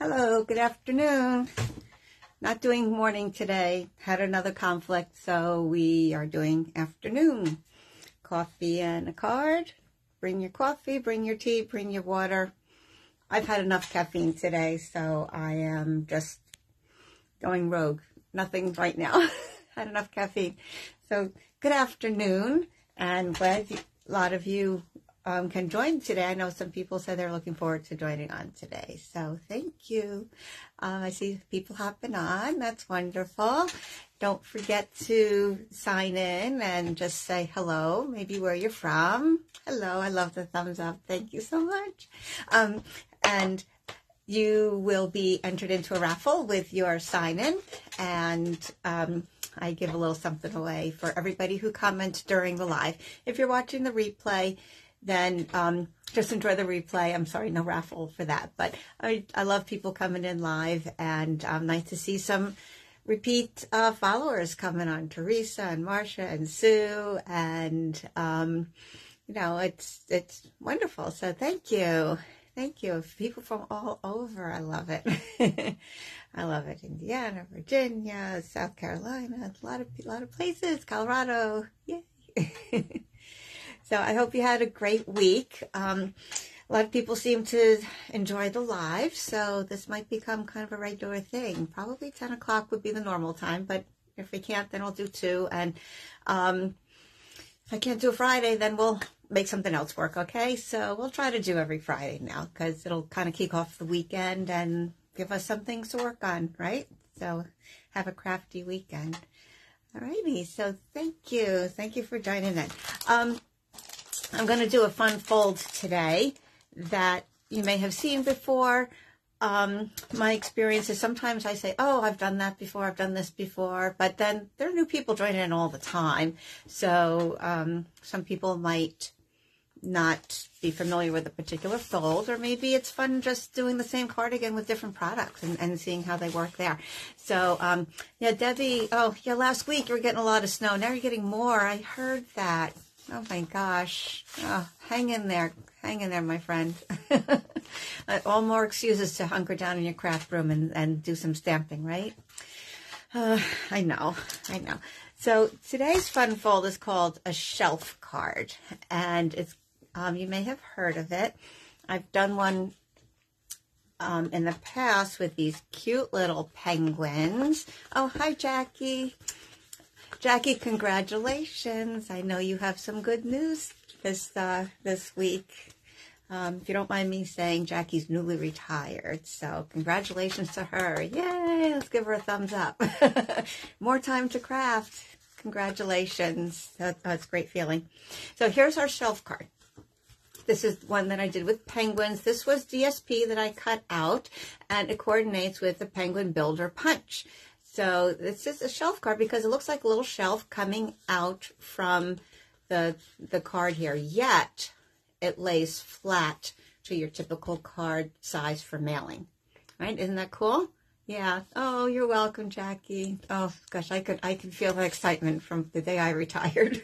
Hello, good afternoon. Not doing morning today. Had another conflict, so we are doing afternoon. Coffee and a card. Bring your coffee, bring your tea, bring your water. I've had enough caffeine today, so I am just going rogue. Nothing right now. Had enough caffeine. So good afternoon, and glad a lot of you can join today. I know some people said they're looking forward to joining on today, so thank you. I see people hopping on. That's wonderful. Don't forget to sign in and just say hello, maybe where you're from. Hello, I love the thumbs up. Thank you so much. And you will be entered into a raffle with your sign-in, and I give a little something away for everybody who comments during the live. If you're watching the replay, then just enjoy the replay. I'm sorry, no raffle for that. But I love people coming in live, and nice to see some repeat followers coming on. Teresa and Marcia and Sue, and you know, it's wonderful. So thank you. Thank you. People from all over. I love it. I love it. Indiana, Virginia, South Carolina, a lot of places, Colorado. Yay. So I hope you had a great week. A lot of people seem to enjoy the live, so this might become kind of a regular thing. Probably 10 o'clock would be the normal time, but if we can't, then I'll do 2. And if I can't do a Friday, then we'll make something else work, okay? So we'll try to do every Friday now, because it'll kind of kick off the weekend and give us some things to work on, right? So have a crafty weekend. Alrighty, so thank you. Thank you for joining in. I'm going to do a fun fold today that you may have seen before. My experience is sometimes I say, oh, I've done that before, I've done this before, but then there are new people joining in all the time. So some people might not be familiar with a particular fold, or maybe it's fun just doing the same cardigan with different products and seeing how they work there. So yeah, Debbie, oh yeah, last week you were getting a lot of snow. Now you're getting more. I heard that. Oh my gosh. Oh, hang in there, my friend. All more excuses to hunker down in your craft room and do some stamping, right? I know. So today's fun fold is called a shelf card, and it's you may have heard of it. I've done one in the past with these cute little penguins. Oh, hi, Jackie. Jackie, congratulations. I know you have some good news this week. If you don't mind me saying, Jackie's newly retired, so congratulations to her. Yay, let's give her a thumbs up. More time to craft. Congratulations. That's a great feeling. So here's our shelf card. This is one that I did with penguins. This was DSP that I cut out, and it coordinates with the Penguin Builder Punch. So this is a shelf card because it looks like a little shelf coming out from the card here, yet it lays flat to your typical card size for mailing. Right? Isn't that cool? Yeah. Oh, you're welcome, Jackie. Oh gosh, I could feel the excitement from the day I retired.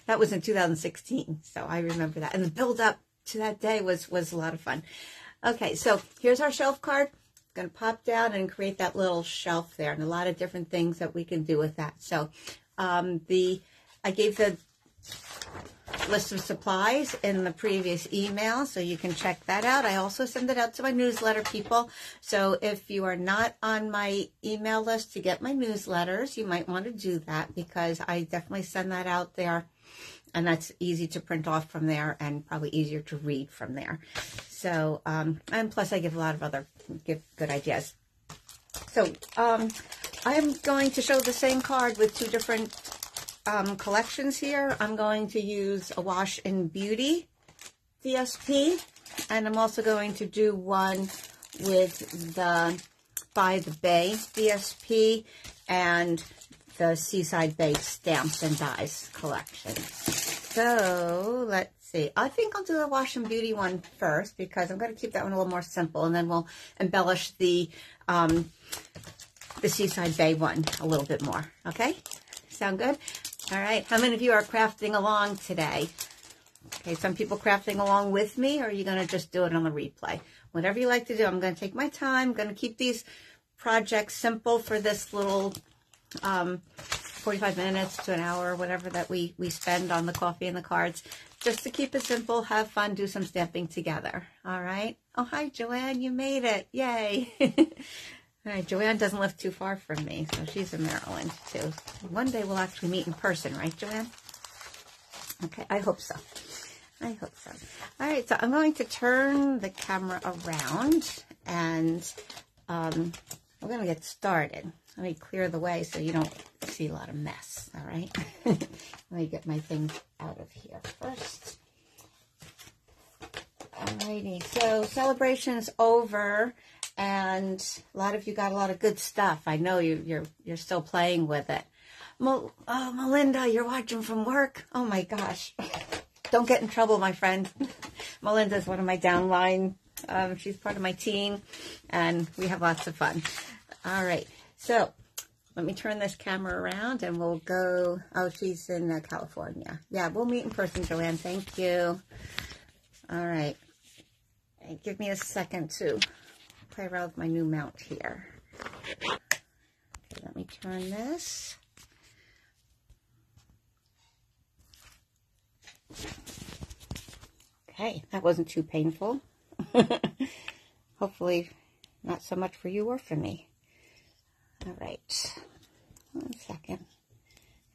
That was in 2016, so I remember that. And the build up to that day was a lot of fun. Okay, so here's our shelf card. Going to pop down and create that little shelf there, and a lot of different things that we can do with that. So I gave the list of supplies in the previous email, so you can check that out. I also send it out to my newsletter people. So if you are not on my email list to get my newsletters, you might want to do that, because I definitely send that out there, and that's easy to print off from there and probably easier to read from there. So, and plus I give a lot of give good ideas. So, I'm going to show the same card with 2 different collections here. I'm going to use a Wash in Beauty DSP, and I'm also going to do one with the By the Bay DSP and the Seaside Bay Stamps and Dies collection. So let's see. I think I'll do the Wash and Beauty one first, because I'm going to keep that one a little more simple, and then we'll embellish the Seaside Bay one a little bit more. Okay? Sound good? All right. How many of you are crafting along today? Okay, some people crafting along with me, or are you going to just do it on the replay? Whatever you like to do. I'm going to take my time. I'm going to keep these projects simple for this little 45 minutes to an hour, whatever that we spend on the coffee and the cards, just to keep it simple, have fun, do some stamping together. All right. Oh, hi, Joanne. You made it. Yay. All right. Joanne doesn't live too far from me, so she's in Maryland, too. One day we'll actually meet in person, right, Joanne? Okay. I hope so. I hope so. All right. So I'm going to turn the camera around, and we're going to get started. Let me clear the way so you don't see a lot of mess, all right? Let me get my things out of here first. Alrighty, so celebration is over, and a lot of you got a lot of good stuff. I know you're still playing with it. Oh, Melinda, you're watching from work? Oh my gosh. Don't get in trouble, my friend. Melinda's one of my downline. She's part of my team, and we have lots of fun. All right. So let me turn this camera around and we'll go. Oh, she's in California. Yeah, we'll meet in person, Joanne. Thank you. All right. Give me a second to play around with my new mount here. Okay, let me turn this. Okay, that wasn't too painful. Hopefully not so much for you or for me. All right, 1 second.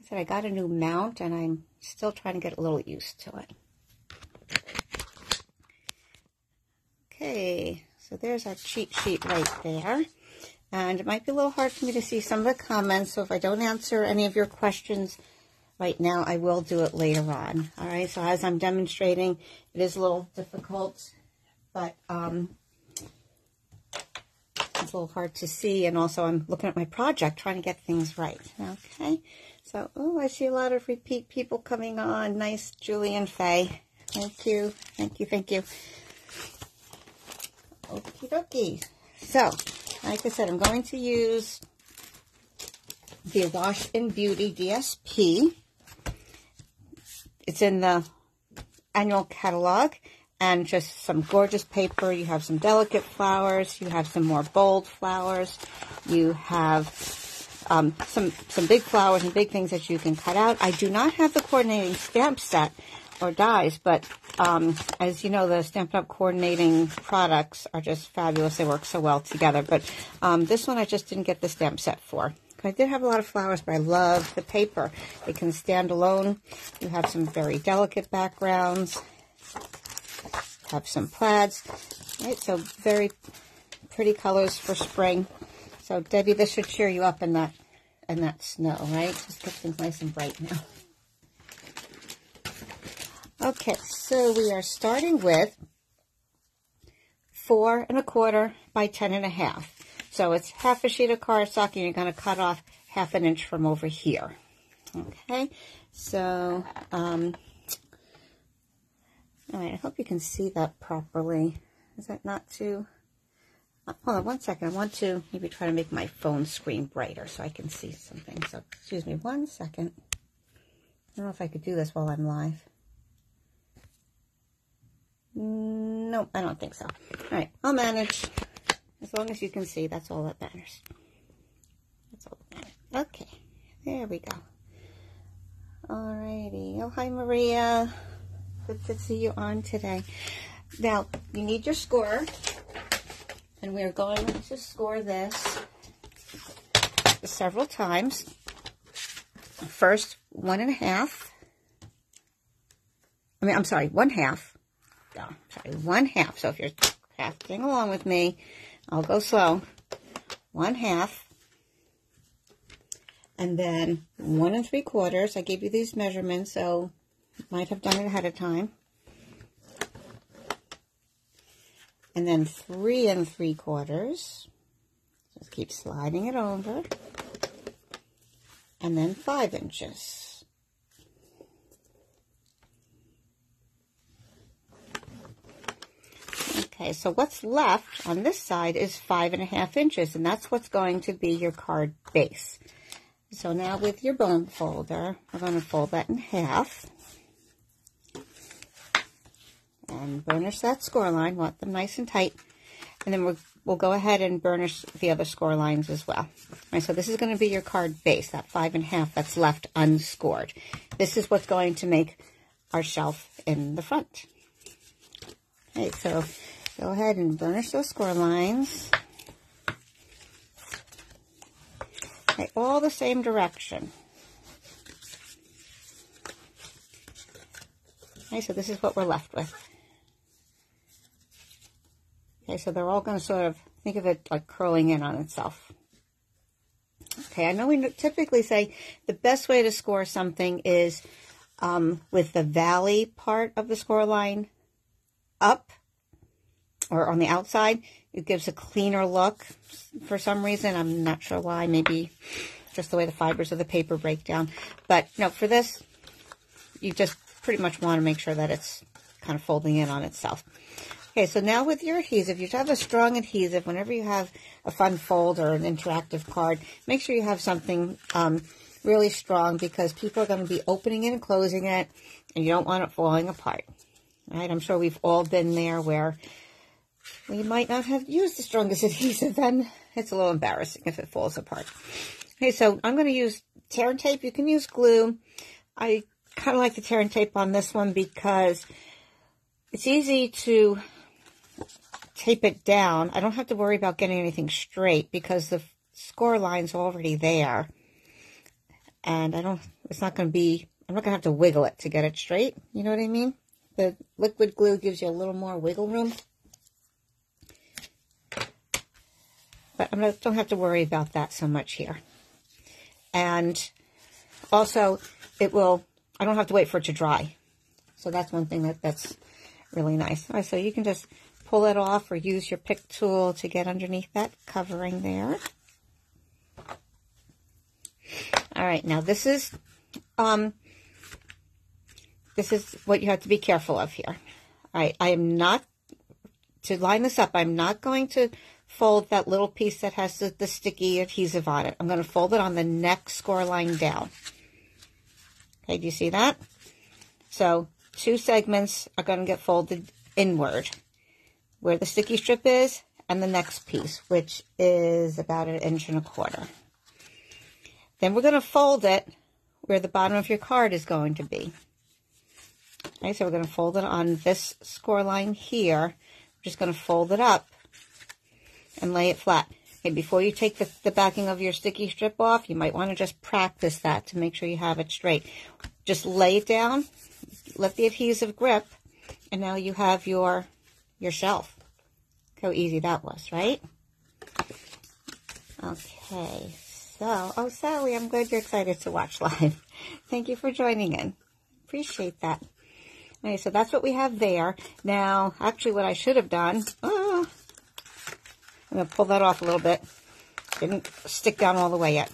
I said I got a new mount and I'm still trying to get a little used to it. Okay, so there's our cheat sheet right there. And it might be a little hard for me to see some of the comments, so if I don't answer any of your questions right now, I will do it later on. All right, so as I'm demonstrating, it is a little difficult, but it's a little hard to see, and also I'm looking at my project trying to get things right. Okay, so I see a lot of repeat people coming on. Nice, Julie and Faye. Thank you, thank you, thank you. Okie dokie. So, like I said, I'm going to use the Wash and Beauty DSP. It's in the annual catalog. And just some gorgeous paper. You have some delicate flowers. You have some more bold flowers. You have some big flowers and big things that you can cut out. I do not have the coordinating stamp set or dies, but as you know, the Stampin' Up! Coordinating products are just fabulous. They work so well together. But this one I just didn't get the stamp set for. I did have a lot of flowers, but I love the paper. It can stand alone. You have some very delicate backgrounds. Have some plaids, right? So very pretty colors for spring. So Debbie, this should cheer you up in that snow, right? Just get things nice and bright now. Okay, so we are starting with 4 1/4 by 10 1/2. So it's half a sheet of cardstock, and you're going to cut off 1/2 inch from over here. Okay, so all right, I hope you can see that properly. Is that not too... hold on 1 second. I want to maybe try to make my phone screen brighter so I can see something. So, excuse me 1 second. I don't know if I could do this while I'm live. Nope, I don't think so. All right, I'll manage. As long as you can see, that's all that matters. That's all that matters. Okay, there we go. All righty. Oh, hi, Maria. Good to see you on today. Now, you need your scorer, and we are going to score this several times. First, 1 1/2. I'm sorry, 1/2. Oh, sorry, 1/2. So if you're crafting along with me, I'll go slow. 1/2. And then 1 3/4. I gave you these measurements, so might have done it ahead of time. And then 3 3/4. Just keep sliding it over. And then 5 inches. Okay, so what's left on this side is 5 1/2 inches, and that's what's going to be your card base. So now with your bone folder, we're going to fold that in half. and burnish that score line. Want them nice and tight. And then we'll go ahead and burnish the other score lines as well. All right, so this is going to be your card base, that 5.5 that's left unscored. This is what's going to make our shelf in the front. Okay, so go ahead and burnish those score lines. Okay, all the same direction. Okay, so this is what we're left with. Okay, so they're all going to sort of, think of it like curling in on itself. Okay, I know we typically say the best way to score something is with the valley part of the score line up or on the outside. It gives a cleaner look for some reason. I'm not sure why, maybe just the way the fibers of the paper break down. But no, for this, you just pretty much want to make sure that it's kind of folding in on itself. Okay, so now with your adhesive, you should have a strong adhesive. Whenever you have a fun fold or an interactive card, make sure you have something really strong because people are going to be opening it and closing it, and you don't want it falling apart. All right, I'm sure we've all been there where we might not have used the strongest adhesive, and it's a little embarrassing if it falls apart. Okay, so I'm going to use tear and tape. You can use glue. I kind of like the tear and tape on this one because it's easy to tape it down. I don't have to worry about getting anything straight because the score line's already there. And it's not going to be, I'm not going to have to wiggle it to get it straight. You know what I mean? The liquid glue gives you a little more wiggle room. But I don't have to worry about that so much here. And also, I don't have to wait for it to dry. So that's one thing that's really nice. All right, so you can just pull it off or use your pick tool to get underneath that covering there. All right, now this is what you have to be careful of here. All right, I am not, to line this up, I'm not going to fold that little piece that has the sticky adhesive on it. I'm going to fold it on the next score line down. Okay, do you see that? So 2 segments are going to get folded inward, where the sticky strip is, and the next piece, which is about 1.25 inches. Then we're going to fold it where the bottom of your card is going to be. Okay, so we're going to fold it on this score line here. We're just going to fold it up and lay it flat. Okay, before you take the backing of your sticky strip off, you might want to just practice that to make sure you have it straight. Just lay it down, let the adhesive grip, and now you have your shelf. Look how easy that was, right? Okay, so, oh, Sally, I'm glad you're excited to watch live. Thank you for joining in. Appreciate that. Okay, so that's what we have there. Now, actually, what I should have done, I'm going to pull that off a little bit. Didn't stick down all the way yet.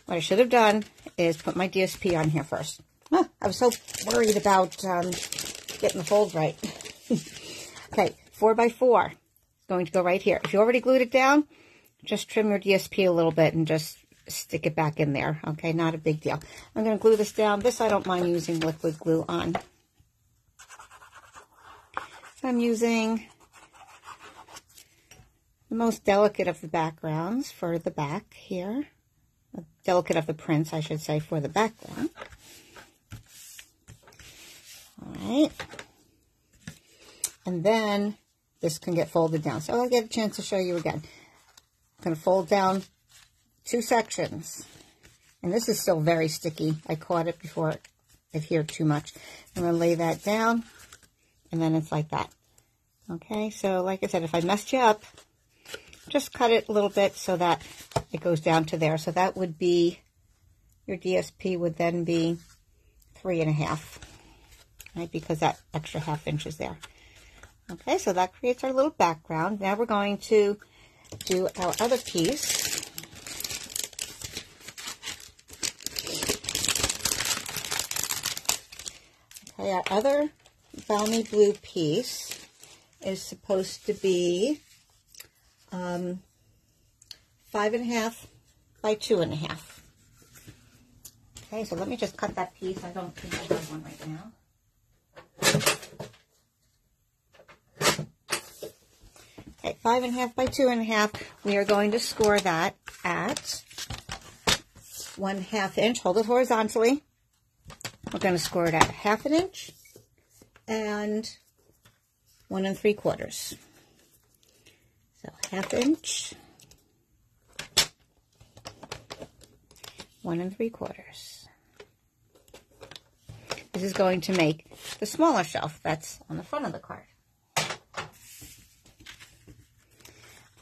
What I should have done is put my DSP on here first. I was so worried about getting the fold right. Okay, 4x4 is going to go right here. If you already glued it down, just trim your DSP a little bit and just stick it back in there. Okay, not a big deal. I'm going to glue this down. This I don't mind using liquid glue on. So I'm using the most delicate of the backgrounds for the back here. Delicate of the prints, I should say, for the background. All right. And then this can get folded down. So I'll get a chance to show you again. I'm going to fold down 2 sections. And this is still very sticky. I caught it before it adhered too much. I'm going to lay that down. And then it's like that. Okay, so like I said, if I messed you up, just cut it a little bit so that it goes down to there. So that would be, your DSP would then be 3.5, right? Because that extra 1/2 inch is there. Okay, so that creates our little background. Now we're going to do our other piece. Okay, our other balmy blue piece is supposed to be 5.5 by 2.5. Okay, so let me just cut that piece. I don't think I have one right now. Okay, 5.5 by 2.5. We are going to score that at 1/2 inch. Hold it horizontally. We're going to score it at 1/2 inch and 1 3/4. So 1/2 inch, 1 3/4. This is going to make the smaller shelf that's on the front of the card.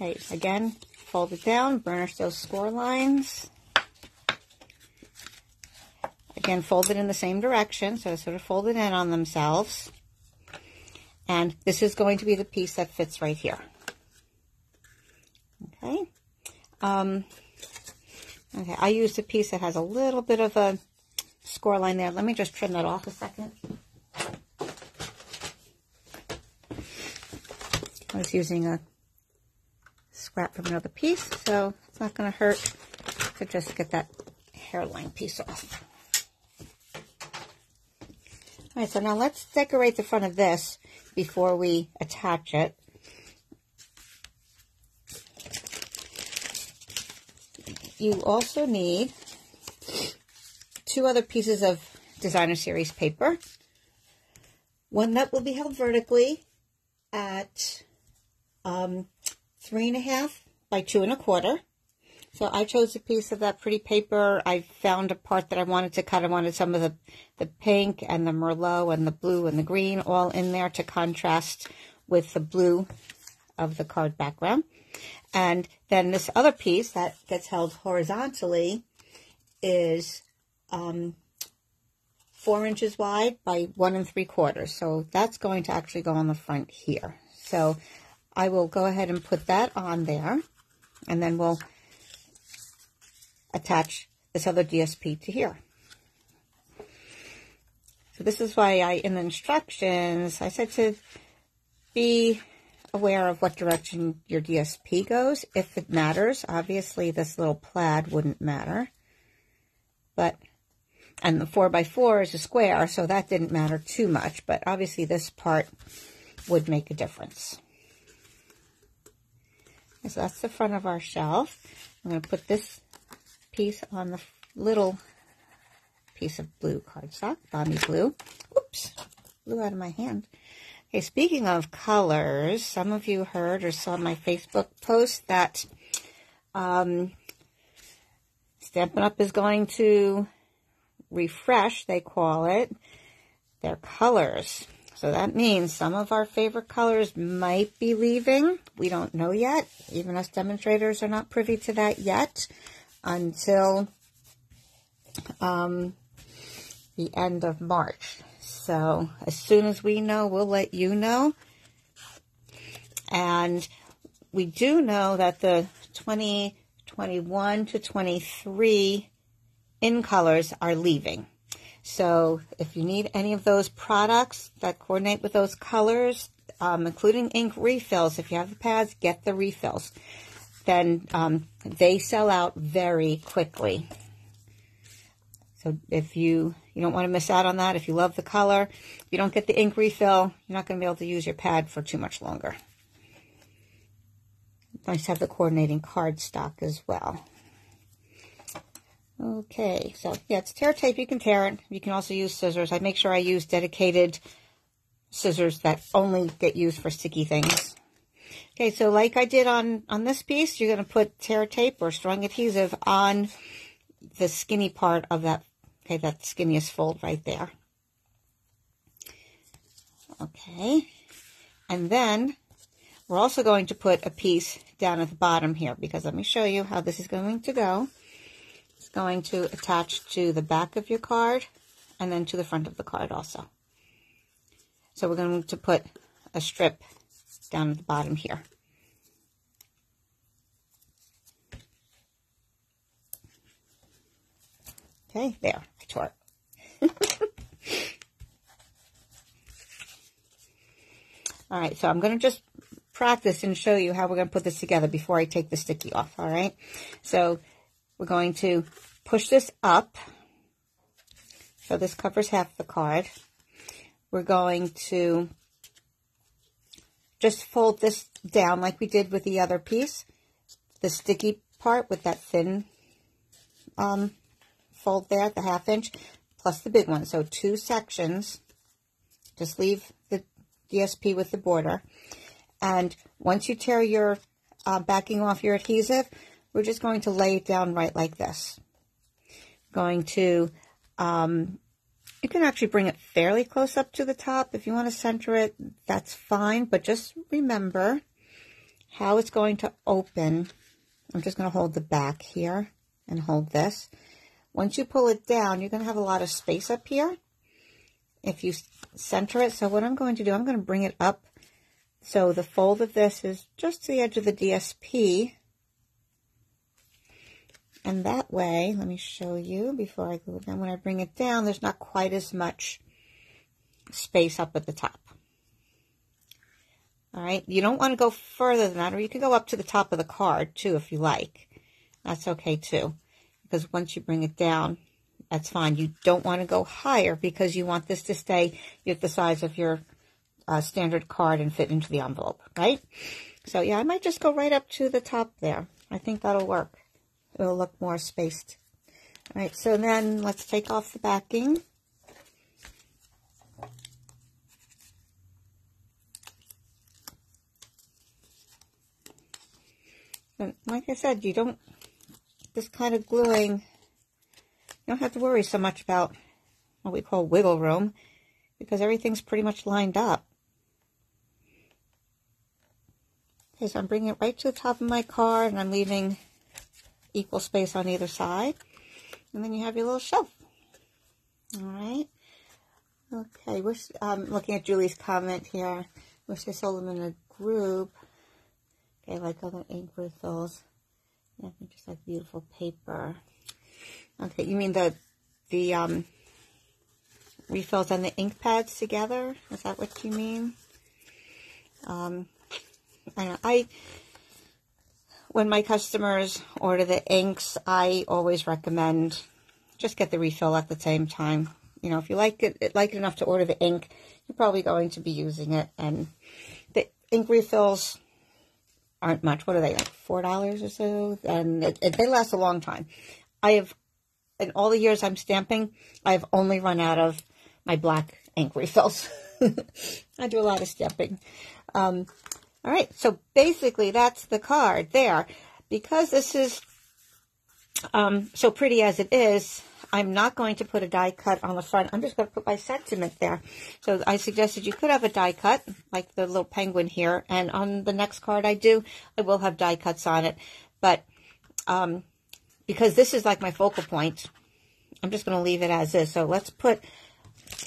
Okay, again, fold it down, burnish those score lines. Again, fold it in the same direction, so sort of fold it in on themselves. And this is going to be the piece that fits right here. Okay. Okay, I used a piece that has a little bit of a score line there. Let me just trim that off a second. I was using a scrap from another piece, so it's not going to hurt to just get that hairline piece off. All right, so now let's decorate the front of this before we attach it. You also need 2 other pieces of designer series paper. One that will be held vertically at 3.5 by 2 1/4. So I chose a piece of that pretty paper. I found a part that I wanted to cut. I wanted some of the pink and the Merlot and the blue and the green all in there to contrast with the blue of the card background. And then this other piece that gets held horizontally is 4 inches wide by 1 3/4. So that's going to actually go on the front here. So I will go ahead and put that on there, and then we'll attach this other DSP to here. So this is why in the instructions, I said to be aware of what direction your DSP goes, if it matters. Obviously, this little plaid wouldn't matter. And the 4x4 is a square, so that didn't matter too much. But obviously, this part would make a difference. So that's the front of our shelf. I'm going to put this piece on the little piece of blue cardstock, Bonnie blue. Oops, blew out of my hand. Okay, speaking of colors, some of you heard or saw my Facebook post that Stampin' Up! Is going to refresh, they call it, their colors. So that means some of our favorite colors might be leaving. We don't know yet. Even us demonstrators are not privy to that yet until the end of March. So as soon as we know, we'll let you know. And we do know that the 2021 to 23 in colors are leaving. So if you need any of those products that coordinate with those colors, including ink refills, if you have the pads, get the refills. Then they sell out very quickly. So if you don't want to miss out on that, if you love the color, if you don't get the ink refill, you're not going to be able to use your pad for too much longer. Nice to have the coordinating cardstock as well. Okay, so yeah, it's tear tape. You can tear it. You can also use scissors. I make sure I use dedicated scissors that only get used for sticky things. Okay, so like I did on this piece, you're going to put tear tape or strong adhesive on the skinny part of that, okay, that skinniest fold right there. Okay, and then we're also going to put a piece down at the bottom here, because let me show you how this is going to go. It's going to attach to the back of your card and then to the front of the card also. So we're going to put a strip down at the bottom here. Okay, there, I tore it. All right, so I'm going to just practice and show you how we're going to put this together before I take the sticky off, all right? So we're going to push this up. So this covers half the card. We're going to just fold this down like we did with the other piece, the sticky part with that thin fold there, the 1/2 inch, plus the big one. So 2 sections. Just leave the DSP with the border. And once you tear your backing off your adhesive, we're just going to lay it down right like this. Going to, you can actually bring it fairly close up to the top. If you want to center it, that's fine. But just remember how it's going to open. I'm just going to hold the back here and hold this. Once you pull it down, you're going to have a lot of space up here if you center it. So what I'm going to do, I'm going to bring it up so the fold of this is just to the edge of the DSP. And that way, let me show you before I go down. When I bring it down, there's not quite as much space up at the top. All right, you don't want to go further than that, or you can go up to the top of the card too if you like. That's okay too, because once you bring it down, that's fine. You don't want to go higher because you want this to stay at the size of your standard card and fit into the envelope, right? So yeah, I might just go right up to the top there. I think that'll work. It'll look more spaced. All right, so then let's take off the backing. And like I said, you don't, this kind of gluing, you don't have to worry so much about what we call wiggle room because everything's pretty much lined up. Okay, so I'm bringing it right to the top of my card and I'm leaving equal space on either side. And then you have your little shelf. All right. Okay, looking at Julie's comment here. Wish they sold them in a group. Okay, like other ink refills. Yeah, I think just like beautiful paper. Okay, you mean the refills and the ink pads together? Is that what you mean? I know. When my customers order the inks, I always recommend just get the refill at the same time. You know, if you like it enough to order the ink, you're probably going to be using it. And the ink refills aren't much. What are they, like $4 or so? And they last a long time. In all the years I'm stamping, I've only run out of my black ink refills. I do a lot of stamping. All right, so basically that's the card there. Because this is so pretty as it is, I'm not going to put a die cut on the front. I'm just going to put my sentiment there. So I suggested you could have a die cut, like the little penguin here. And on the next card I will have die cuts on it. But because this is like my focal point, I'm just going to leave it as is. So let's put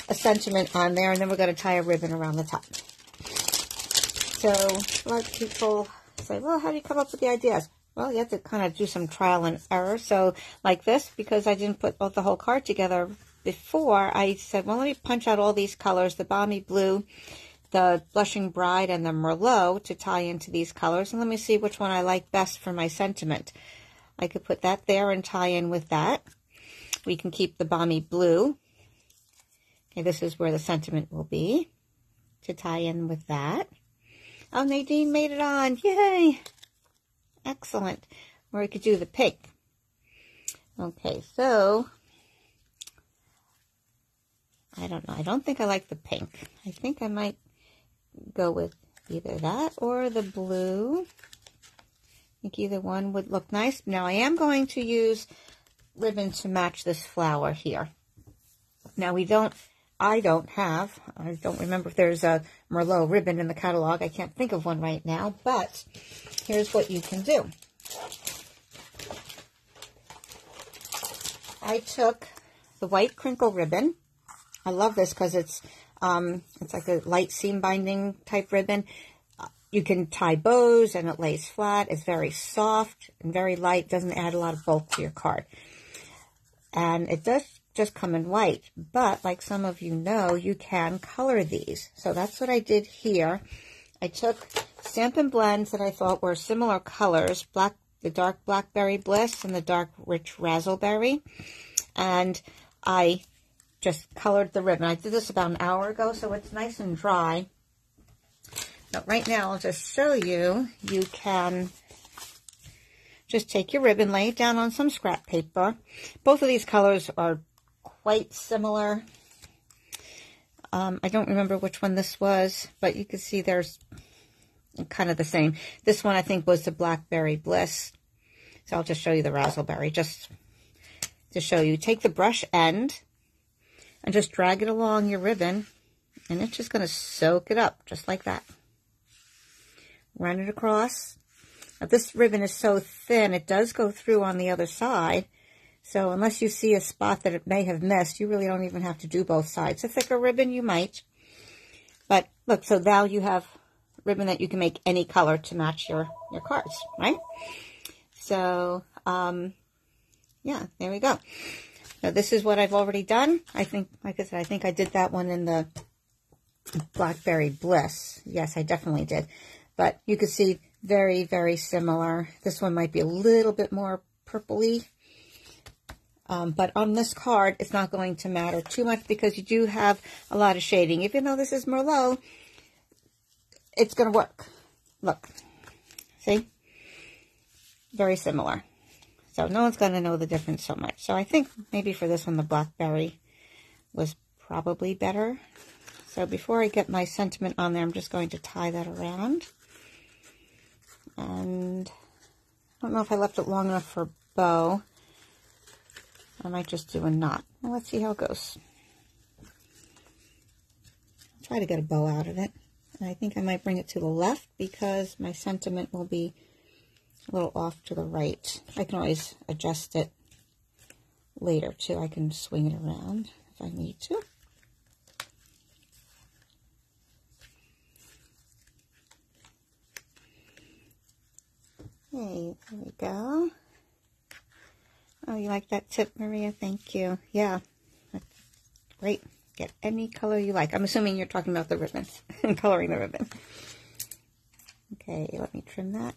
a sentiment on there, and then we're going to tie a ribbon around the top. So a lot of people say, well, how do you come up with the ideas? Well, you have to kind of do some trial and error. So like this, because I didn't put the whole card together before, I said, well, let me punch out all these colors, the Balmy Blue, the Blushing Bride, and the Merlot to tie into these colors. And let me see which one I like best for my sentiment. I could put that there and tie in with that. We can keep the Balmy Blue. Okay, this is where the sentiment will be to tie in with that. Oh, Nadine made it on. Yay! Excellent. Or we could do the pink. Okay, so I don't know. I don't think I like the pink. I think I might go with either that or the blue. I think either one would look nice. Now, I am going to use ribbon to match this flower here. Now, I don't remember if there's a Merlot ribbon in the catalog. I can't think of one right now, but here's what you can do. I took the white crinkle ribbon. I love this because it's like a light seam binding type ribbon. You can tie bows and it lays flat. It's very soft and very light. Doesn't add a lot of bulk to your card. And it does just come in white, but like some of you know, you can color these. So that's what I did here. I took Stampin' Blends that I thought were similar colors, the dark Blackberry Bliss and the dark rich Razzleberry, and I just colored the ribbon. I did this about an hour ago, so it's nice and dry. So right now, I'll just show you, you can just take your ribbon, lay it down on some scrap paper. Both of these colors are quite similar. I don't remember which one this was, but you can see there's kind of the same. This one I think was the Blackberry Bliss. So I'll just show you the Razzleberry just to show you. Take the brush end and just drag it along your ribbon, and it's just going to soak it up just like that. Run it across. Now this ribbon is so thin, it does go through on the other side. So unless you see a spot that it may have missed, you really don't even have to do both sides. A thicker ribbon, you might. But look, so now you have ribbon that you can make any color to match your cards, right? So, yeah, there we go. Now this is what I've already done. I think, like I said, I think I did that one in the Blackberry Bliss. Yes, I definitely did. But you can see very, very similar. This one might be a little bit more purpley. But on this card, it's not going to matter too much because you do have a lot of shading. Even though this is Merlot, it's going to work. Look. See? Very similar. So no one's going to know the difference so much. So I think maybe for this one, the Blackberry was probably better. So before I get my sentiment on there, I'm just going to tie that around. And I don't know if I left it long enough for a bow. I might just do a knot. Well, let's see how it goes. Try to get a bow out of it. And I think I might bring it to the left because my sentiment will be a little off to the right. I can always adjust it later too. I can swing it around if I need to. Hey, there we go. Oh, you like that tip, Maria? Thank you. Yeah, that's great. Get any color you like. I'm assuming you're talking about the ribbon and coloring the ribbon. Okay, let me trim that.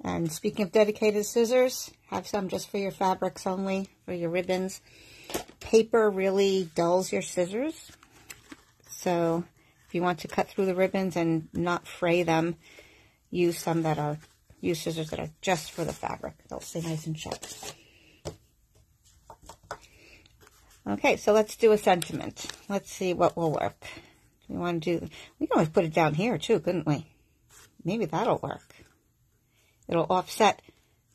And speaking of dedicated scissors, have some just for your fabrics only, for your ribbons. Paper really dulls your scissors. So if you want to cut through the ribbons and not fray them, use scissors that are just for the fabric. They'll stay nice and sharp. Okay, so let's do a sentiment. Let's see what will work. We want to do, we can always put it down here too, couldn't we? Maybe that'll work. It'll offset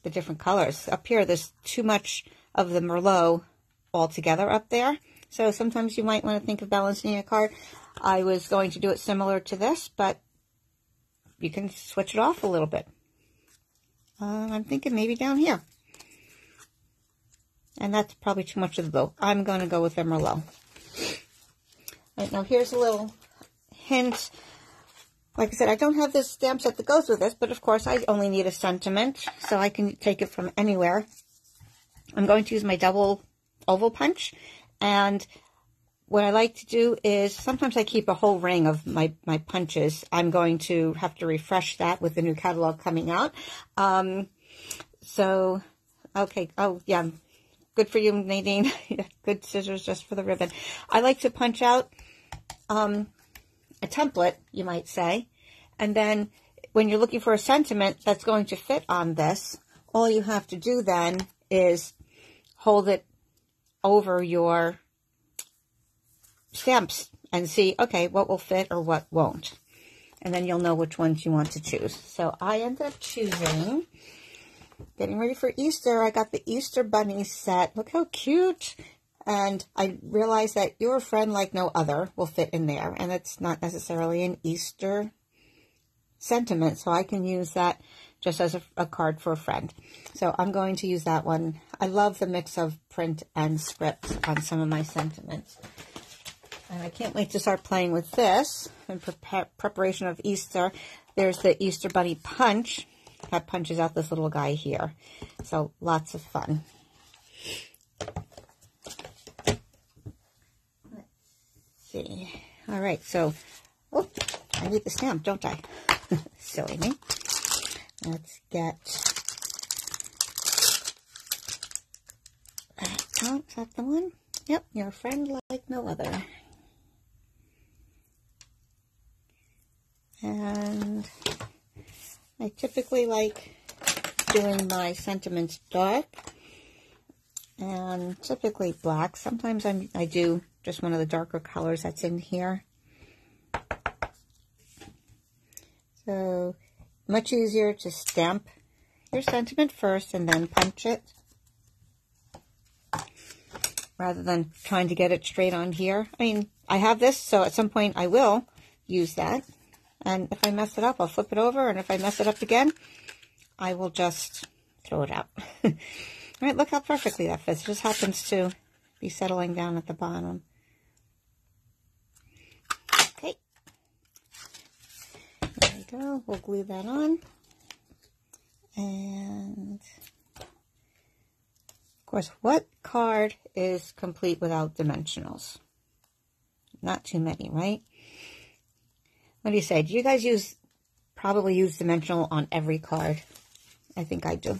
the different colors. Up here, there's too much of the Merlot all together up there. So sometimes you might want to think of balancing a card. I was going to do it similar to this, but you can switch it off a little bit. I'm thinking maybe down here. And that's probably too much of the blue. I'm going to go with the Merlot. Right, now here's a little hint. Like I said, I don't have this stamp set that goes with this, but of course I only need a sentiment, so I can take it from anywhere. I'm going to use my double oval punch, and what I like to do is, sometimes I keep a whole ring of my punches. I'm going to have to refresh that with the new catalog coming out. So, okay, oh yeah, good for you, Nadine. Good scissors just for the ribbon. I like to punch out a template, you might say, and then when you're looking for a sentiment that's going to fit on this, all you have to do then is hold it over your stamps and see, okay, what will fit or what won't. And then you'll know which ones you want to choose. So I ended up choosing, getting ready for Easter, I got the Easter Bunny set. Look how cute. And I realized that Your Friend Like No Other will fit in there. And it's not necessarily an Easter sentiment, so I can use that just as a card for a friend. So I'm going to use that one. I love the mix of print and script on some of my sentiments. And I can't wait to start playing with this in preparation of Easter. There's the Easter Bunny Punch that punches out this little guy here. So lots of fun. Let's see. All right, so, oh, I need the stamp, don't I? Silly me. Let's get, oh, is that the one? Yep, Your Friend Like No Other. And I typically like doing my sentiments dark and typically black. Sometimes I do just one of the darker colors that's in here. So much easier to stamp your sentiment first and then punch it, rather than trying to get it straight on here. I mean, I have this, so at some point I will use that. And if I mess it up, I'll flip it over. And if I mess it up again, I will just throw it out. All right, look how perfectly that fits. It just happens to be settling down at the bottom. Okay. There we go. We'll glue that on. And of course, what card is complete without dimensionals? Not too many, right? What do you say? Do you guys probably use dimensional on every card? I think I do.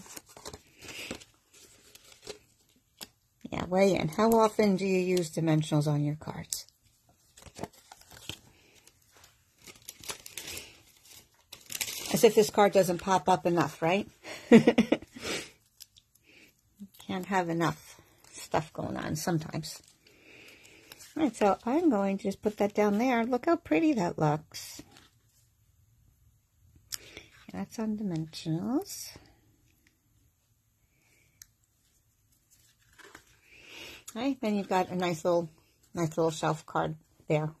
Yeah, weigh in. How often do you use dimensionals on your cards? As if this card doesn't pop up enough, right? Can't have enough stuff going on sometimes. All right, so I'm going to just put that down there. Look how pretty that looks. That's on dimensionals. All right, then you've got a nice little shelf card there.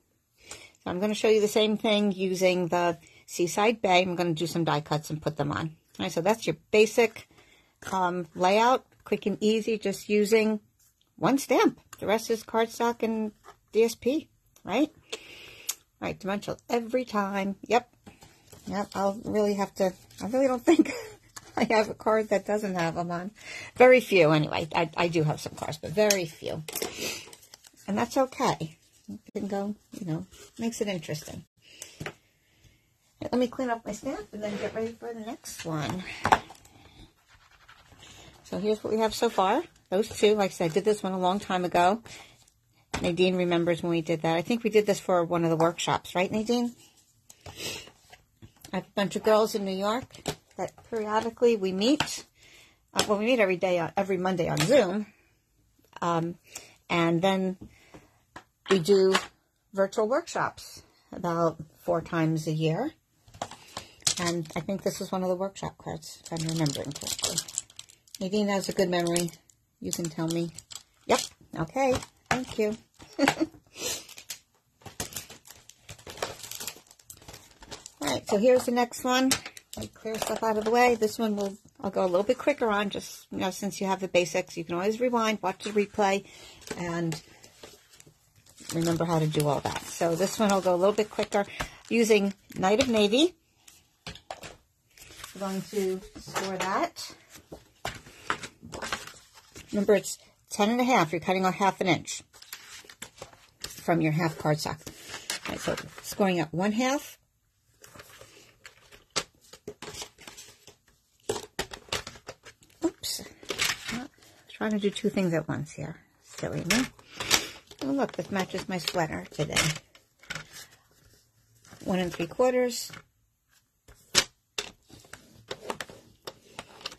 So I'm going to show you the same thing using the Seaside Bay. I'm going to do some die cuts and put them on. All right, so that's your basic layout, quick and easy, just using one stamp. The rest is cardstock and DSP, right? All right, dimensional every time. Yep. I really don't think I have a card that doesn't have them on. Very few, anyway. I do have some cards, but very few. And that's okay. You can go, makes it interesting. Let me clean up my stamp and then get ready for the next one. So here's what we have so far. Those two, like I said, I did this one a long time ago. Nadine remembers when we did that. I think we did this for one of the workshops, right, Nadine? I have a bunch of girls in New York that periodically we meet. Well, we meet every Monday on Zoom. And then we do virtual workshops about 4 times a year. And I think this was one of the workshop cards, if I'm remembering correctly. Nadine has a good memory. You can tell me. Yep. Okay. Thank you. All right. So here's the next one. Let me clear stuff out of the way. This one I'll go a little bit quicker on, just, since you have the basics. You can always rewind, watch the replay, and remember how to do all that. So this one I'll go a little bit quicker using Night of Navy. I'm going to score that. Remember, it's 10.5. You're cutting off 1/2 inch from your half cardstock. All right, so scoring up 1/2. Oops. Trying to do 2 things at once here. Silly me. Oh, look, this matches my sweater today. 1 3/4.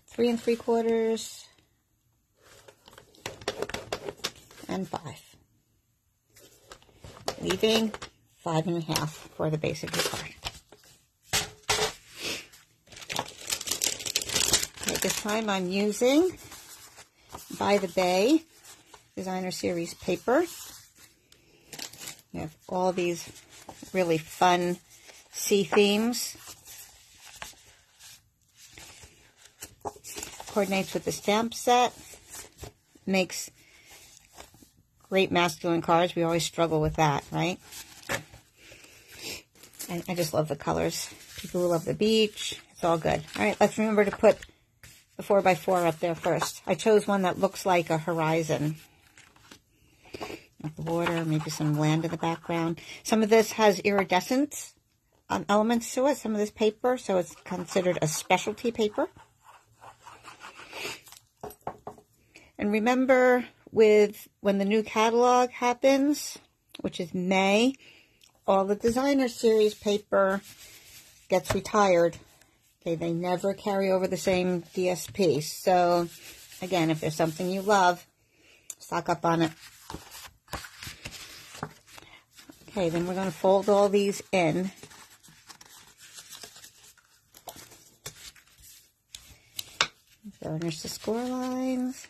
3 3/4. And 5. Leaving 5.5 for the base of your card. Okay, this time I'm using By the Bay Designer Series paper. We have all these really fun sea themes. Coordinates with the stamp set. Makes great masculine cards. We always struggle with that, right? And I just love the colors. People who love the beach. It's all good. All right, let's remember to put the 4x4 up there first. I chose one that looks like a horizon. Like the water, maybe some land in the background. Some of this has iridescent elements to it, some of this paper, so it's considered a specialty paper. And remember, when the new catalog happens, which is May, all the Designer Series paper gets retired, okay, they never carry over the same DSP. So, again, if there's something you love, stock up on it. Okay, then we're going to fold all these in. Finish the score lines.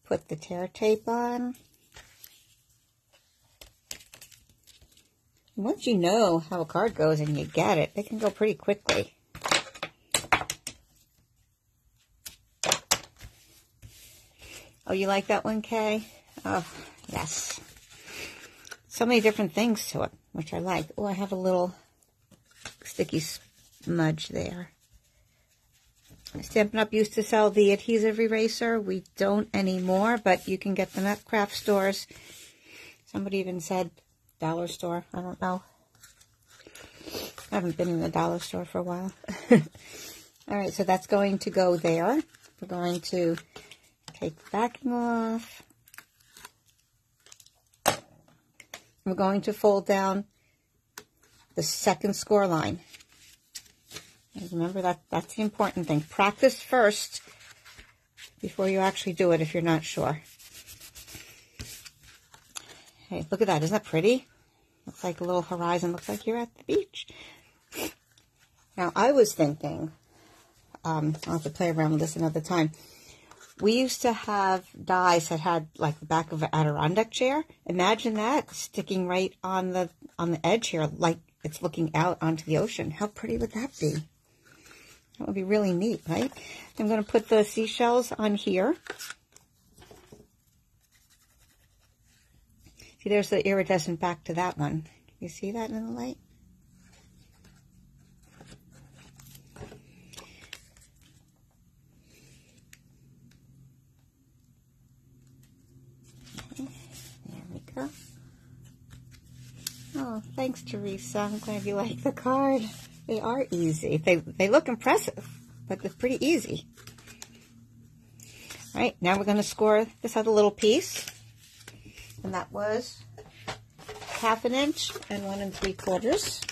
Put the tear tape on. Once you know how a card goes and you get it, it can go pretty quickly. Oh, you like that one, Kay? Oh, yes. So many different things to it, which I like. Oh, I have a little sticky smudge there. Stampin' Up! Used to sell the adhesive eraser. We don't anymore, but you can get them at craft stores. Somebody even said dollar store. I don't know. I haven't been in the dollar store for a while. All right, so that's going to go there. We're going to take the backing off. We're going to fold down the second score line. And remember that's the important thing. Practice first before you actually do it if you're not sure. Hey, look at that. Isn't that pretty? Looks like a little horizon. Looks like you're at the beach. Now, I was thinking, I'll have to play around with this another time. We used to have dies that had like the back of an Adirondack chair. Imagine that sticking right on the edge here, like it's looking out onto the ocean. How pretty would that be? That would be really neat, right? I'm going to put the seashells on here. See, there's the iridescent back to that one. Can you see that in the light? There we go. Oh, thanks, Teresa. I'm glad you like the card. They are easy. They look impressive, but they're pretty easy. All right, now we're going to score this other little piece. And that was 1/2 inch and 1 3/4.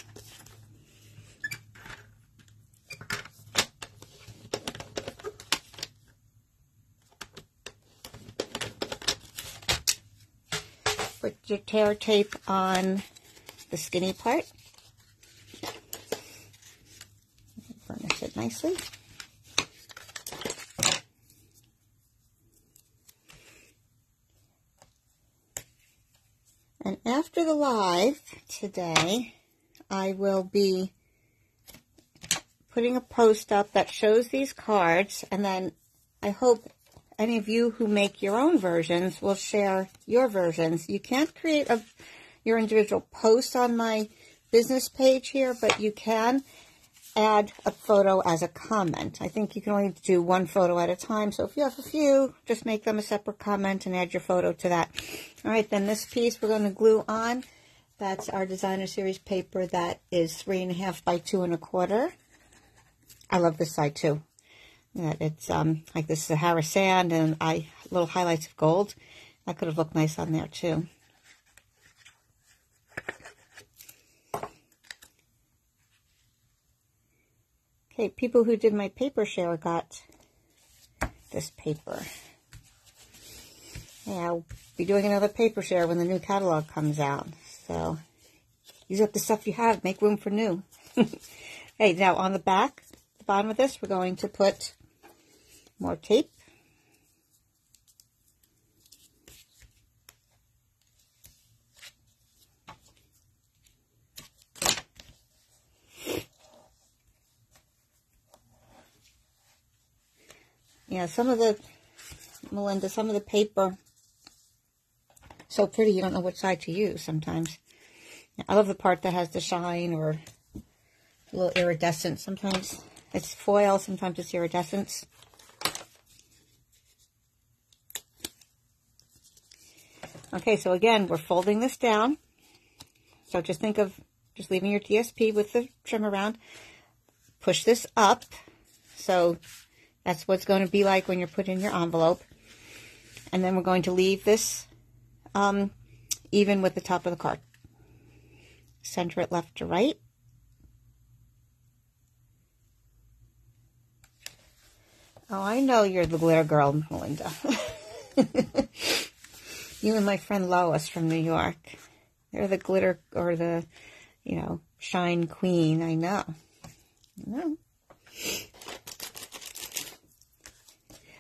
Put your tear tape on the skinny part. Burnish it nicely. And after the live today, I will be putting a post up that shows these cards, and then I hope any of you who make your own versions will share your versions. You can't create your individual post on my business page here, but you can add a photo as a comment. I think you can only do one photo at a time, so if you have a few, just make them a separate comment and add your photo to that. All right, then this piece we're going to glue on. That's our Designer Series paper that is 3.5 by 2 1/4. I love this side too. Yeah, it's like this Sahara sand and little highlights of gold. That could have looked nice on there too. Okay, people who did my paper share got this paper. Yeah, I'll be doing another paper share when the new catalog comes out. So, use up the stuff you have. Make room for new. Okay, now on the back, the bottom of this, we're going to put more tape. Yeah, some of the paper, so pretty you don't know which side to use sometimes. I love the part that has the shine or a little iridescent. Sometimes it's foil, sometimes it's iridescence. Okay, so again, we're folding this down. So just think of just leaving your DSP with the trim around. Push this up. So that's what it's going to be like when you're putting in your envelope. And then we're going to leave this even with the top of the card. center it left to right. Oh, I know you're the glitter girl, Melinda. You and my friend Lois from New York. They're the glitter, or the, you know, shine queen. I know. I know.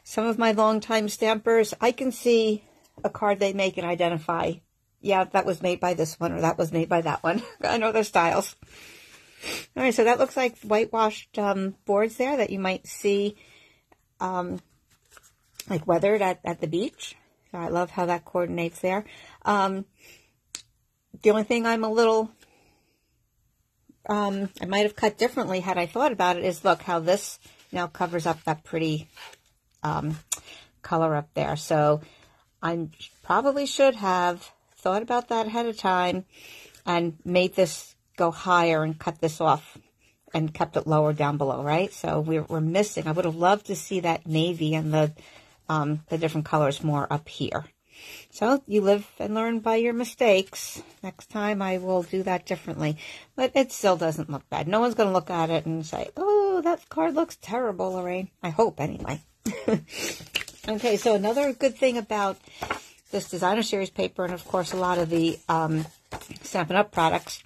Some of my longtime stampers, I can see a card they make and identify, yeah, that was made by this one, or that was made by that one. I know their styles. All right, so that looks like whitewashed boards there that you might see like weathered at the beach. So I love how that coordinates there. The only thing I'm a little, I might have cut differently had I thought about it, is look how this now covers up that pretty color up there. So I probably should have thought about that ahead of time and made this go higher and cut this off and kept it lower down below, right? So we're missing. I would have loved to see that navy and the different colors more up here. So you live and learn by your mistakes. Next time I will do that differently. But it still doesn't look bad. No one's going to look at it and say, oh, that card looks terrible, Lorraine. I hope, anyway. Okay, so another good thing about this designer series paper, and of course a lot of the Stampin' Up! Products,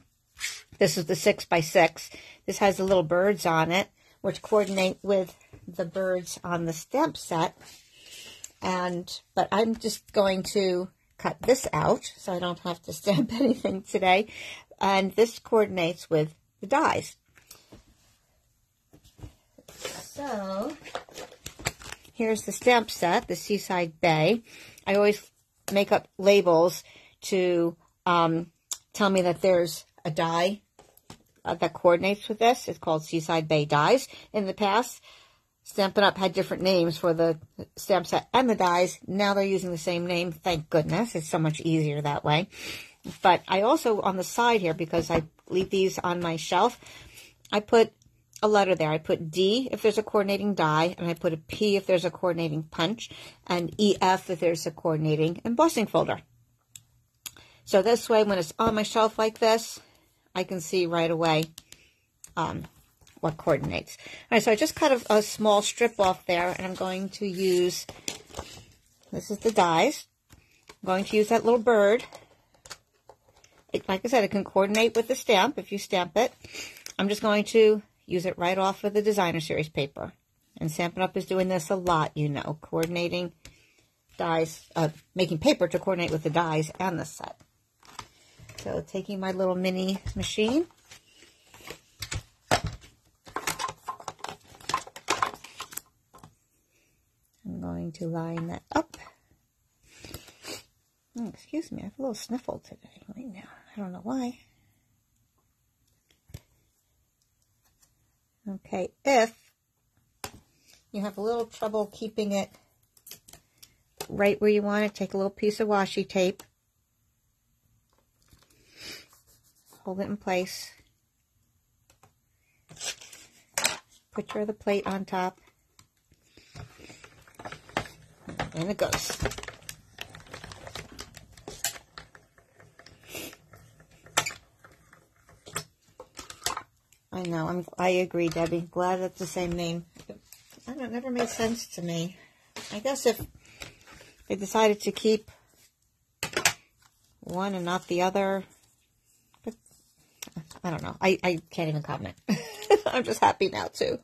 this is the 6x6. This has the little birds on it, which coordinate with the birds on the stamp set. But I'm just going to cut this out so I don't have to stamp anything today. And this coordinates with the dies. So here's the stamp set, the Seaside Bay. I always make up labels to tell me that there's a die that coordinates with this. It's called Seaside Bay Dies. In the past, Stampin' Up! Had different names for the stamp set and the dies. Now they're using the same name. Thank goodness. It's so much easier that way. But I also, on the side here, because I leave these on my shelf, I put a letter there. I put D if there's a coordinating die, and I put a P if there's a coordinating punch, and EF if there's a coordinating embossing folder. So this way, when it's on my shelf like this, I can see right away what coordinates. All right, so I just cut a small strip off there, and I'm going to use, this is the dies. I'm going to use that little bird. Like I said, it can coordinate with the stamp if you stamp it. I'm just going to use it right off of the designer series paper. And Stampin' Up! Is doing this a lot, you know, coordinating dies, making paper to coordinate with the dies and the set. So taking my little mini machine, I'm going to line that up. Oh, excuse me, I have a little sniffle today, right now. I don't know why. Okay, if you have a little trouble keeping it right where you want it, take a little piece of washi tape, hold it in place, put your other plate on top, and it goes. I know, I agree, Debbie. Glad that's the same name. I don't know, it never made sense to me. I guess if they decided to keep one and not the other, but I don't know. I can't even comment. I'm just happy now, too.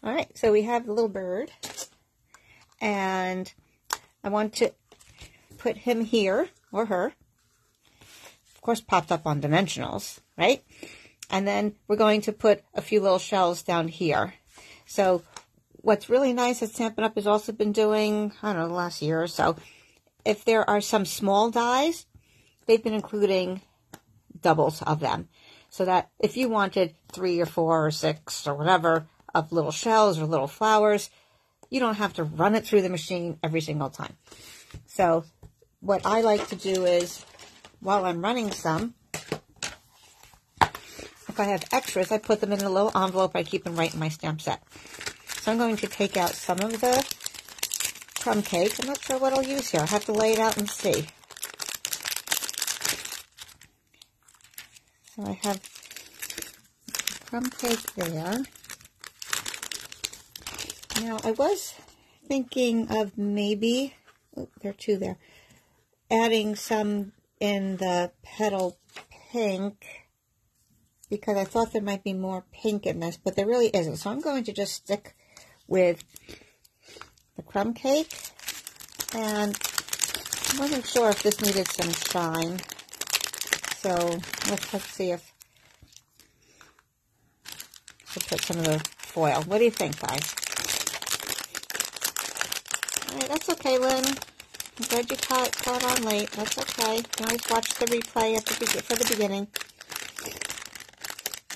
All right, so we have the little bird, and I want to put him here, or her, of course popped up on dimensionals, right? And then we're going to put a few little shells down here. So what's really nice that Stampin' Up! Has also been doing, I don't know, the last year or so, if there are some small dies, they've been including doubles of them. So that if you wanted 3 or 4 or 6 or whatever of little shells or little flowers, you don't have to run it through the machine every single time. So what I like to do is, while I'm running some, if I have extras, I put them in a little envelope. I keep them right in my stamp set. So I'm going to take out some of the crumb cake. I'm not sure what I'll use here. I'll have to lay it out and see. So I have crumb cake there. Now, I was thinking of maybe, oh, there are two there, adding some in the petal pink, because I thought there might be more pink in this, but there really isn't. So I'm going to just stick with the crumb cake, and I wasn't sure if this needed some shine. So let's see if I'll put some of the foil. What do you think, guys? All right, that's okay, Lynn. I'm glad you caught on late. That's okay. You can always watch the replay at for the beginning.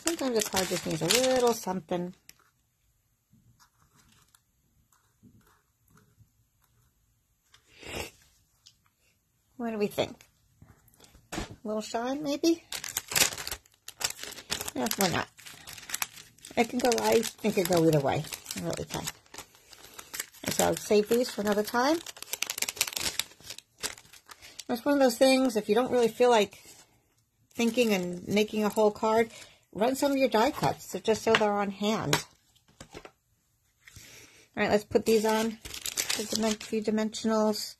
Sometimes a card just needs a little something. What do we think? A little shine, maybe? Yeah, why not? I think it could go either way. I really can. And so I'll save these for another time. It's one of those things, if you don't really feel like thinking and making a whole card, run some of your die cuts just so they're on hand. All right, let's put these on. A few dimensionals.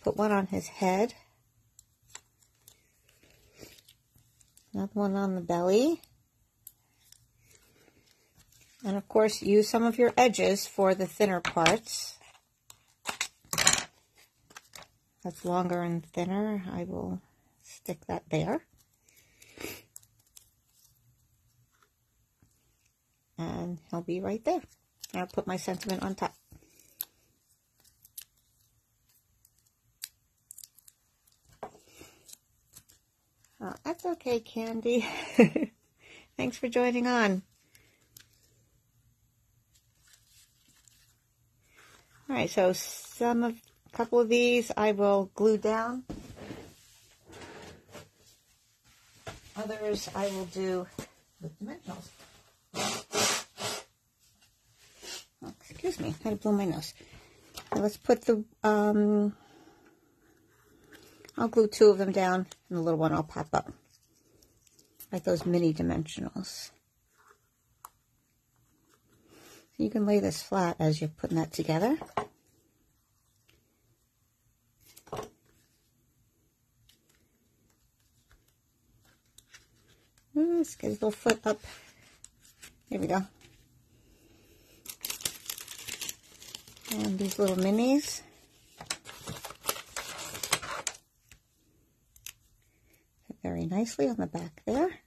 Put one on his head. Another one on the belly. And of course, use some of your edges for the thinner parts. That's longer and thinner. I will stick that there. And he'll be right there. I'll put my sentiment on top. Oh, that's okay, Candy. Thanks for joining on. All right, so a couple of these I will glue down. Others I will do with dimensionals. Oh, excuse me, I had to blow my nose. Now let's put the, I'll glue two of them down, and the little one I'll pop up. Like those mini dimensionals. So you can lay this flat as you're putting that together. Let's get his little foot up. Here we go. And these little minis. Fit very nicely on the back there.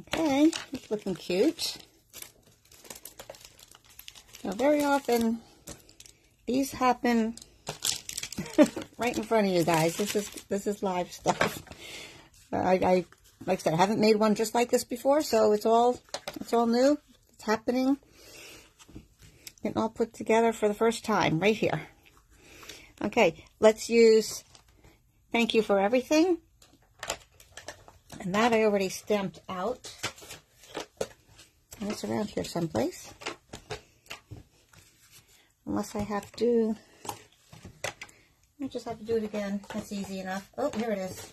Okay, it's looking cute. So very often these happen right in front of you guys. This is live stuff. Like I said, I haven't made one just like this before, so it's all new. It's happening. Getting all put together for the first time right here. Okay, let's use thank you for everything. And that I already stamped out. And it's around here someplace. Unless I have to, I just have to do it again. That's easy enough. Oh, here it is.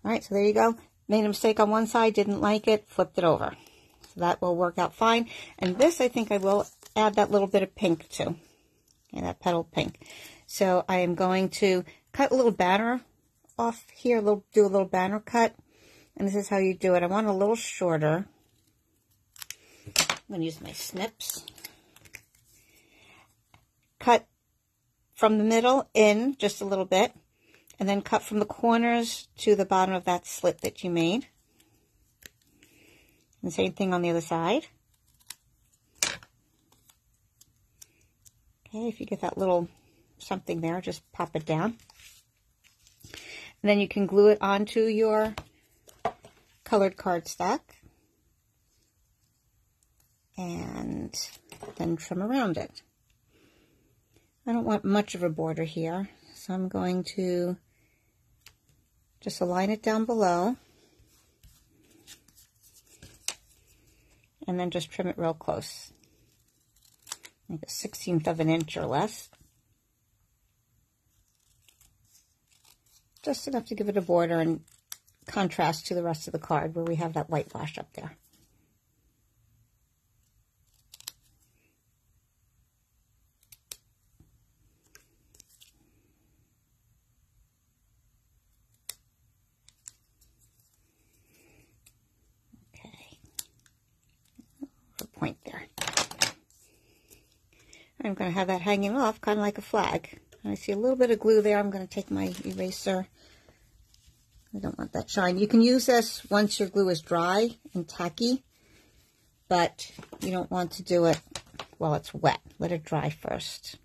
All right, so there you go. Made a mistake on one side, didn't like it, flipped it over. So that will work out fine. And this, I think I will add that little bit of pink too. Okay, that petal pink. So I am going to cut a little banner off here, do a little banner cut. And this is how you do it. I want it a little shorter. I'm going to use my snips. Cut from the middle in just a little bit, and then cut from the corners to the bottom of that slit that you made. And same thing on the other side. Okay, if you get that little something there, just pop it down. And then you can glue it onto your colored cardstock. And then trim around it. I don't want much of a border here, so I'm going to Just align it down below. And then just trim it real close. Like a 1/16 of an inch or less. Just enough to give it a border and contrast to the rest of the card where we have that whitewash up there. Okay. A point there. I'm going to have that hanging off kind of like a flag. I see a little bit of glue there. I'm going to take my eraser. I don't want that shine. You can use this once your glue is dry and tacky, but you don't want to do it while it's wet. Let it dry first.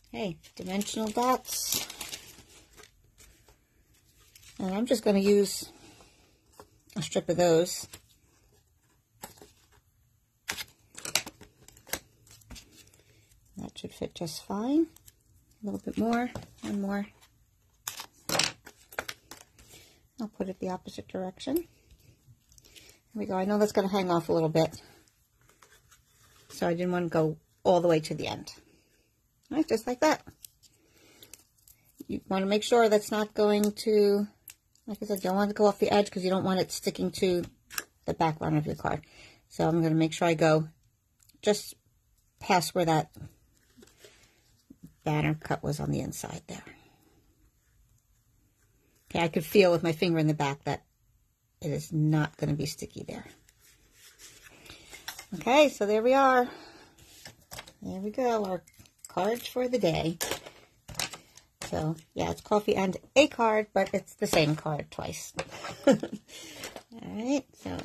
Okay, dimensional dots. And I'm just going to use a strip of those. That should fit just fine. A little bit more, one more. I'll put it the opposite direction. There we go. I know that's going to hang off a little bit, so I didn't want to go all the way to the end. All right, just like that. You want to make sure that's not going to, like I said, you don't want to go off the edge because you don't want it sticking to the background of your card. So I'm going to make sure I go just past where that banner cut was on the inside there. Okay, I could feel with my finger in the back that it is not going to be sticky there. Okay, so there we are. There we go, our cards for the day. So, yeah, it's coffee and a card, but it's the same card twice. All right, so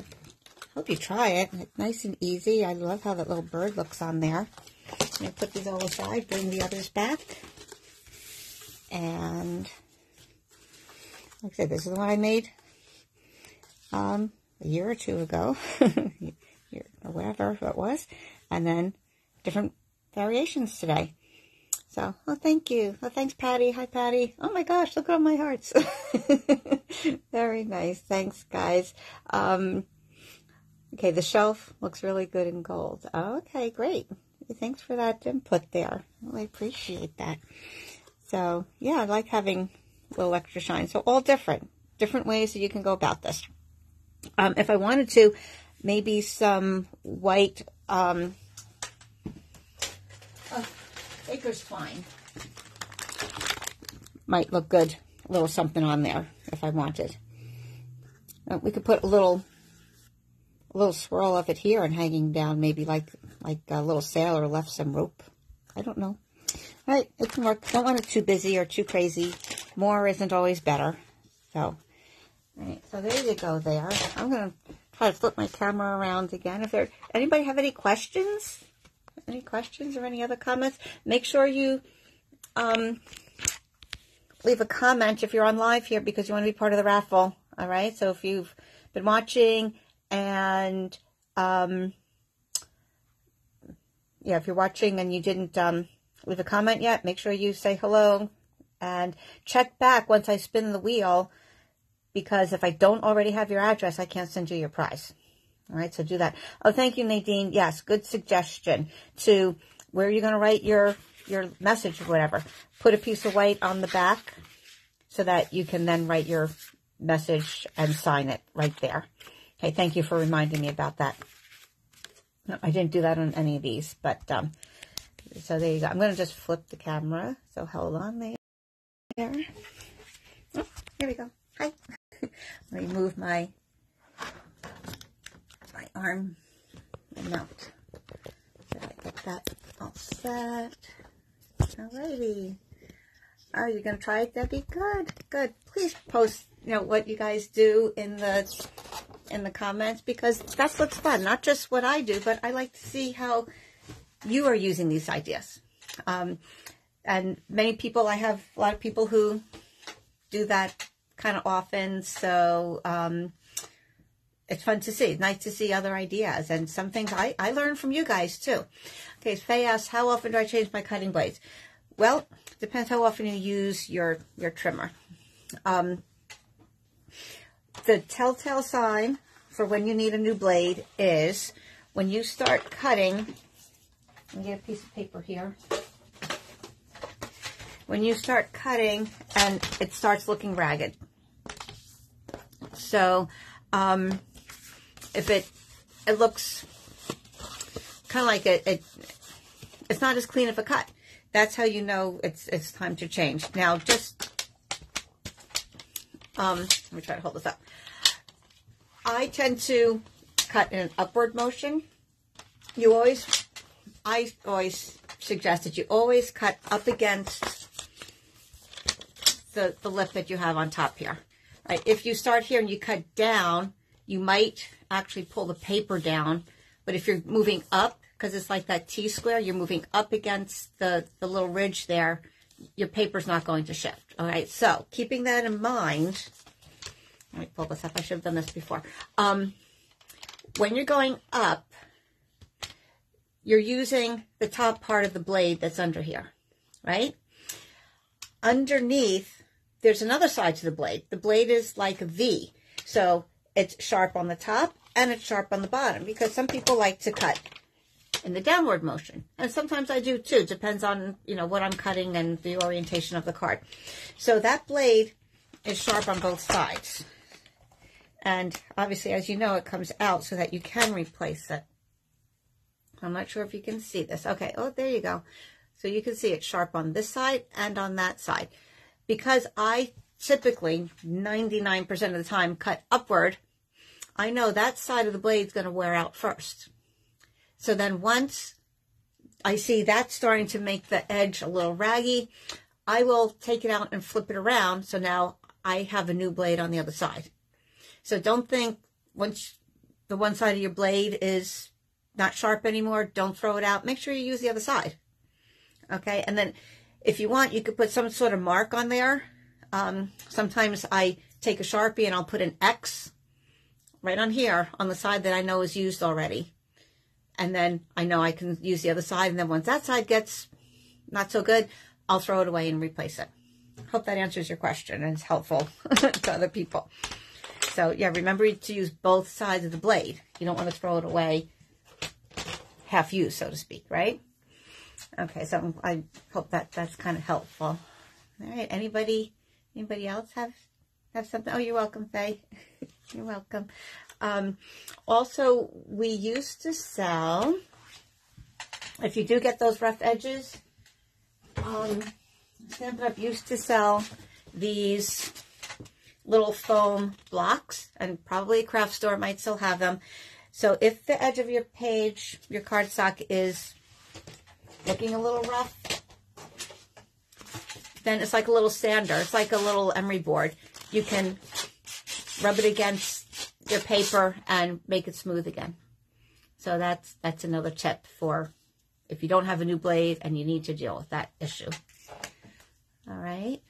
hope you try it. It's nice and easy. I love how that little bird looks on there. I'm going to put these all aside, bring the others back. And like I said, this is the one I made a year or two ago, or whatever it was. And then different variations today. So, oh, thank you. Oh, thanks, Patty. Hi, Patty. Oh, my gosh, look at all my hearts. Very nice. Thanks, guys. Okay, the shelf looks really good in gold. Okay, great. Thanks for that input there. Really appreciate that. So, yeah, I like having a little extra shine. So, all different ways that you can go about this. If I wanted to, maybe some white baker's twine might look good. A little something on there if I wanted. We could put a little swirl of it here and hanging down, maybe like a little sailor left some rope. I don't know. All right, it can work. Don't want it too busy or too crazy. More isn't always better. So, all right, so there you go there. I'm going to try to flip my camera around again. If there, anybody have any questions? Any questions or any other comments? Make sure you leave a comment if you're on live here because you want to be part of the raffle. All right, so if you've been watching and yeah, if you're watching and you didn't leave a comment yet, make sure you say hello and check back once I spin the wheel, because if I don't already have your address, I can't send you your prize. All right, so do that. Oh, thank you, Nadine. Yes, good suggestion to where you're going to write your message or whatever. Put a piece of white on the back so that you can then write your message and sign it right there. Okay, thank you for reminding me about that. No, I didn't do that on any of these, but so there you go. I'm going to just flip the camera. So hold on there. Oh, here we go. Hi. Let me move my arm and mount. So I get that all set. Alrighty. Oh, you're going to try it, Debbie? Good, good. Please post, what you guys do in the comments, because that's what's fun. Not just what I do, but I like to see how you are using these ideas. And many people, I have a lot of people who do that kind of often, so it's fun to see. It's nice to see other ideas, and some things I learn from you guys too. Okay, Faye asks, how often do I change my cutting blades? Well, depends how often you use your trimmer. The telltale sign for when you need a new blade is when you start cutting. Let me get a piece of paper here. When you start cutting and it starts looking ragged. So if it looks kind of like it's not as clean of a cut, that's how you know it's time to change. Now, just let me try to hold this up. I tend to cut in an upward motion. I always suggest that you always cut up against the lip that you have on top here. Right? If you start here and you cut down, you might actually pull the paper down. But if you're moving up, because it's like that T-square, you're moving up against the little ridge there, your paper's not going to shift. All right, so keeping that in mind, let me pull this up. I should have done this before. When you're going up, you're using the top part of the blade that's under here, right? Underneath, there's another side to the blade. The blade is like a V. So it's sharp on the top and it's sharp on the bottom, because some people like to cut in the downward motion. And sometimes I do too. Depends on, what I'm cutting and the orientation of the card. So that blade is sharp on both sides. And obviously, as you know, it comes out so that you can replace it. I'm not sure if you can see this. Okay. Oh, there you go. So you can see it's sharp on this side and on that side. Because I typically, 99% of the time, cut upward, I know that side of the blade is going to wear out first. So then once I see that starting to make the edge a little raggy, I will take it out and flip it around. So now I have a new blade on the other side. So don't think once the one side of your blade is not sharp anymore, don't throw it out. Make sure you use the other side. Okay, and then if you want, you could put some sort of mark on there. Sometimes I take a Sharpie and I'll put an X right on here on the side that I know is used already. And then I know I can use the other side. And then once that side gets not so good, I'll throw it away and replace it. Hope that answers your question and is helpful to other people. So yeah, remember to use both sides of the blade. You don't want to throw it away half used, so to speak, right? Okay, so I hope that's kind of helpful. All right, anybody else have something? Oh, you're welcome, Faye. You're welcome. Also, we used to sell, if you do get those rough edges, Stampin' Up! Used to sell these little foam blocks, and probably a craft store might still have them. So if the edge of your page, your cardstock, is looking a little rough, then it's like a little sander. It's like a little emery board. You can rub it against your paper and make it smooth again. So that's another tip for if you don't have a new blade and you need to deal with that issue. All right.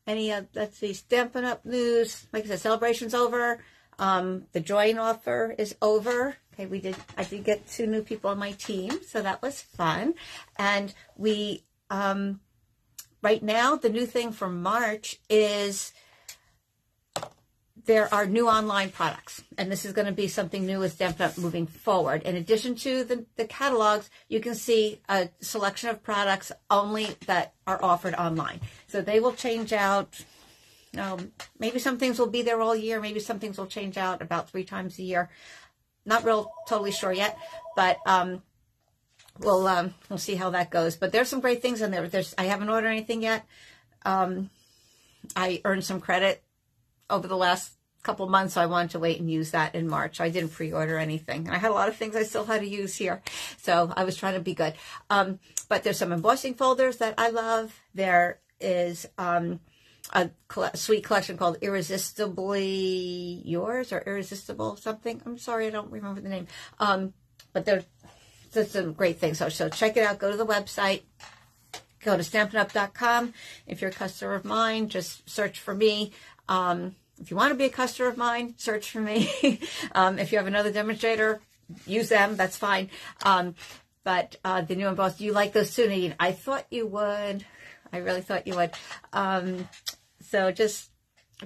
Let's see, Stampin' Up! News. Like I said, celebration's over. The join offer is over. Okay, I did get 2 new people on my team, so that was fun. And we, right now, the new thing for March is there are new online products. And this is going to be something new with Stampin' Up! Moving forward. In addition to the catalogs, you can see a selection of products only that are offered online. So they will change out. Maybe some things will be there all year. Maybe some things will change out about 3 times a year. Not totally sure yet, but we'll see how that goes. But there's some great things in there. I haven't ordered anything yet. I earned some credit over the last couple months, so I wanted to wait and use that in March. I didn't pre-order anything. And I had a lot of things I still had to use here, so I was trying to be good. But there's some embossing folders that I love. There is a sweet collection called Irresistibly Yours or Irresistible something. I'm sorry, I don't remember the name. But there's some great things. So check it out. Go to the website. Go to StampinUp.com. If you're a customer of mine, just search for me. If you want to be a customer of mine, search for me. If you have another demonstrator, use them. That's fine. But But the new embossed, you like those too, Nadine? I thought you would. I really thought you would. So just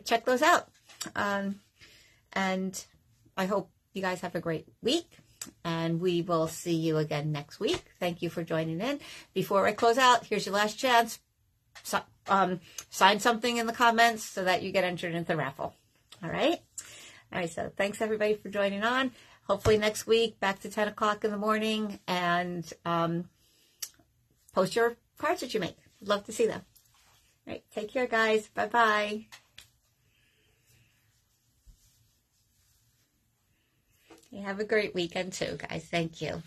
check those out. And I hope you guys have a great week. And we will see you again next week. Thank you for joining in. Before I close out, here's your last chance. So, sign something in the comments so that you get entered into the raffle. All right? All right, so thanks everybody for joining on. Hopefully next week, back to 10 o'clock in the morning, and post your cards that you make. I'd love to see them. All right, take care, guys. Bye-bye. Have a great weekend too, guys. Thank you.